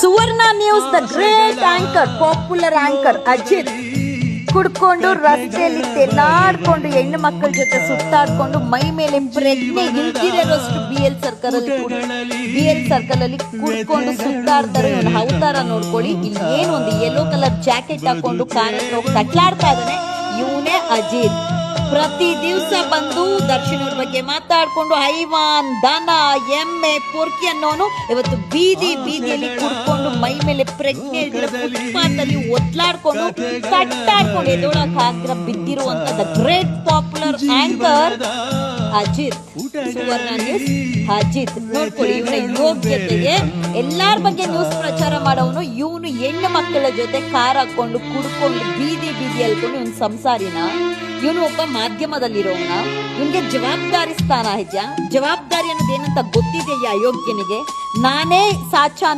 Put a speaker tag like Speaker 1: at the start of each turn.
Speaker 1: Suvarna news the great anchor, popular anchor Ajit ಕುಡ್ಕೊಂಡು ರಸ್ತೆಯಲ್ಲಿ ತೆಲಾಡ್ಕೊಂಡು ಹೆಣ್ಣು ಮಕ್ಕಳ ಜೊತೆ ಸುತ್ತಾಡ್ಕೊಂಡು ಮೈ ಮೇಲೆ ಪ್ರೆಗ್ನೆ ನಿಂತಿರೋಷ್ಟು BL ಸರ್ಕಲ್ ಅಲ್ಲಿ ಕುಡ್ಕೊಂಡು ಸುತ್ತಾಡ್ತಾರೆ. ಇವನು ಅವತಾರ ನೋಡ್ಕೊಳ್ಳಿ. ಇಲ್ಲಿ ಏನು ಒಂದು ಯೆಲ್ಲೋ ಕಲರ್ ಜಾಕೆಟ್ ಹಾಕೊಂಡು ಕಾರಲ್ಲಿ ಹೋಗಿ ಕಟ್ಲಾಡ್ತಾ ಇದ್ದಾನೆ. ಇವನೇ ಅಜಿತ್. ಪ್ರತಿ ದಿವಸ ಬಂದು ದರ್ಶನ್ ಅವ್ರ ಬಗ್ಗೆ ಮಾತಾಡ್ಕೊಂಡು ಹೈವಾನ್, ದನ, ಎಮ್ಮೆ, ಪೊರ್ಕಿ ಅನ್ನೋನು ಇವತ್ತು ಬೀದಿಯಲ್ಲಿ ಕುಡ್ಕೊಂಡು ಮೈ ಮೇಲೆ ಪ್ರೆಗ್ನೆ ಫುಟ್ಪಾತ್ ಅಲ್ಲಿ ಒದ್ಲಾಡ್ಕೊಂಡು ಕಟ್ಟಾಡ್ಕೊಂಡು ಎದೊಳಕ್ ಹಾಕ್ರ ಬಿದ್ದಿರುವಂತ ಗ್ರೇಟ್ ಪಾಪ್ಯುಲರ್ ಆಂಕರ್ ಅಜಿತ್. ಸುವರ್ಣ ನ್ಯೂಸ್ ಅಜಿತ್ ನೋಡ್ಕೊಳ್ಳಿ. ಇವನ ಯೋಗ್ಯತೆಗೆ ಎಲ್ಲಾರ ಬಗ್ಗೆ ನ್ಯೂಸ್ ಪ್ರಚಾರ ಮಾಡೋನು. ಇವನು ಹೆಣ್ಣು ಮಕ್ಕಳ ಜೊತೆ ಕಾರ್ ಹಾಕೊಂಡು ಕುಡ್ಕೊಂಡು ಬೀದಿ ಅಲ್ಕೊಂಡು ಇವನ್ ಸಂಸಾರಿನ. ಇವನು ಒಬ್ಬ ಮಾಧ್ಯಮದಲ್ಲಿರೋನ. ಇವನ್ಗೆ ಜವಾಬ್ದಾರಿ ಸ್ಥಾನ ಇದೆಯಾ? ಜವಾಬ್ದಾರಿ ಅನ್ನೋದೇನಂತ ಗೊತ್ತಿದೆಯಾ ಯೋಗ್ಯನಿಗೆ? ನಾನೇ ಸಾಚಾ